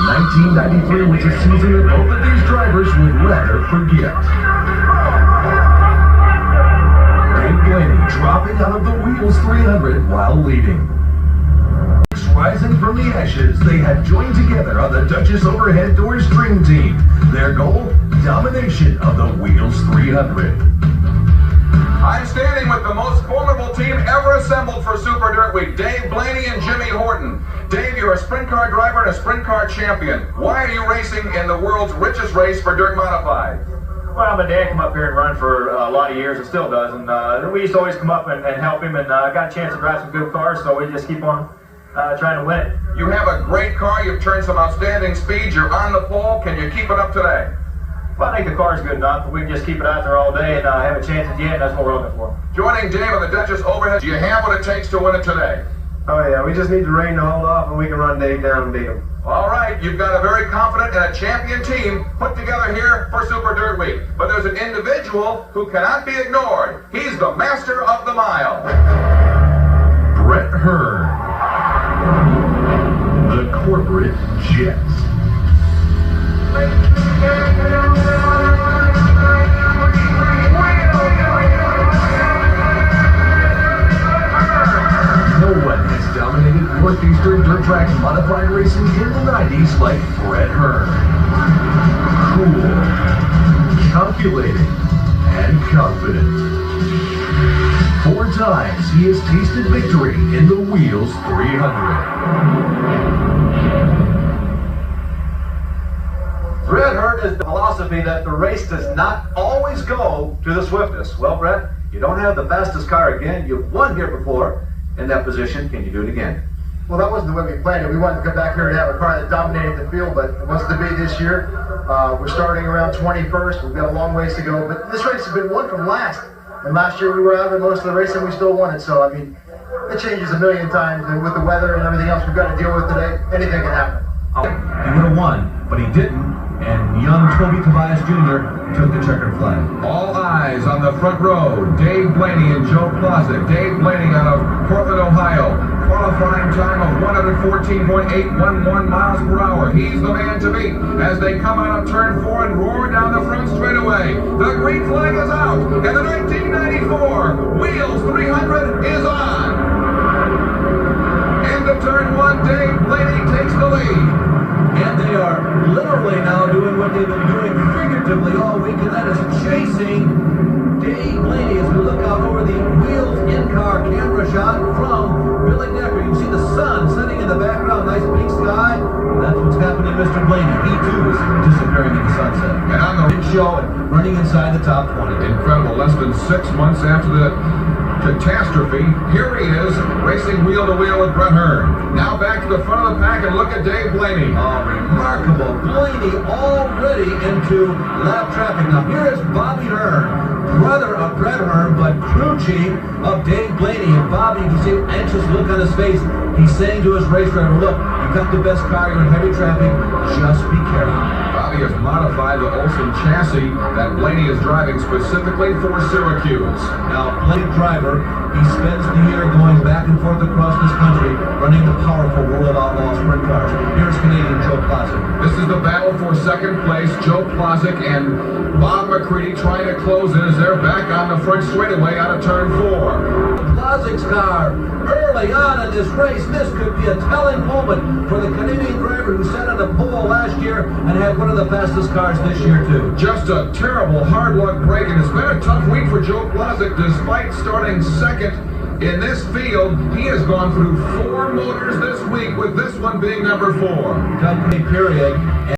1993 was a season that both of these drivers would rather forget. Dave Blaney dropping out of the Wheels 300 while leading. Rising from the ashes, they had joined together on the Duchess Overhead Doors Dream Team. Their goal? Domination of the Wheels 300. I'm standing with the most formidable team ever assembled for Super Dirt Week, Dave Blaney and Jimmy Horton. Dave, you're a sprint car driver and a sprint car champion. Why are you racing in the world's richest race for dirt modified? Well, my dad came up here and run for a lot of years, and still does, and we used to always come up and help him, and I got a chance to drive some good cars, so we just keep on trying to win it. You have a great car, you've turned some outstanding speeds, you're on the pole. Can you keep it up today? Well, I think the car's good enough, but we can just keep it out there all day and have a chance at the end. That's what we're looking for. Joining Dave on the Duchess Overhead, do you have what it takes to win it today? Oh yeah, we just need the rain to hold off and we can run Dave down and beat him. All right, you've got a very confident and a champion team put together here for Super Dirt Week. But there's an individual who cannot be ignored. He's the master of the mile. Brett Hearn. The corporate Jets. No one has dominated Northeastern dirt track modified racing in the 90s like Brett Hearn. Cool, calculating, and confident. 4 times he has tasted victory in the Wheels 300. Brett Hearn is the philosophy that the race does not always go to the swiftest. Well, Brett, you don't have the fastest car again. You've won here before in that position. Can you do it again? Well, that wasn't the way we planned it. We wanted to come back here to have a car that dominated the field, but it wasn't to be this year. We're starting around 21st. We've got a long ways to go, but this race has been won from last. And last year we were out of most of the race and we still won it. So, I mean, it changes a million times. And with the weather and everything else we've got to deal with today, anything can happen. He would have won, but he didn't. And young Toby Tobias Jr. took the checkered flag. All eyes on the front row. Dave Blaney and Joe Plosick. Dave Blaney out of Portland, Ohio. Qualifying time of 114.811 miles per hour. He's the man to beat as they come out of turn 4 and roar down the front straightaway. The green flag is out, and the 1994 Wheels 300 is on. End of turn 1, Dave Blaney takes the lead. And they are literally now doing what they've been doing figuratively all week, and that is chasing Dave Blaney as we look out over the Wheels in-car camera shot from Billy Decker. You can see the sun setting in the background, nice big sky. That's what's happening to Mr. Blaney. He too is disappearing in the sunset. And on the big show and running inside the top 20. Incredible, less than 6 months after the catastrophe, here he is, racing wheel to wheel with Brett Hearn. Now back to the front of the pack and look at Dave Blaney. Oh, remarkable. Blaney already into lap traffic. Now here is Bobby Hearn, brother of Brett Hearn, but crew chief of Dave Blaney. And Bobby, you can see an anxious look on his face. He's saying to his race driver, look, you've got the best car, you're in heavy traffic, just be careful. Bobby has modified the Olsen chassis that Blaney is driving specifically for Syracuse. Now, Blaney driver, he spends the year going back and forth across this country, running the powerful World of Outlaw sprint cars. Here's Canadian Joe Plosick. This is the battle for second place. Joe Plosick and Bob McCready trying to close in as they're back on the front straightaway out of turn 4. Plosick's car, early on in this race, this could be a telling moment for the Canadian driver who sat on the pole last year and had one of the fastest cars this year too. Just a terrible hard luck break, and it's been a tough week for Joe Plosick despite starting second in this field. He has gone through 4 motors this week, with this one being number 4. Tough period.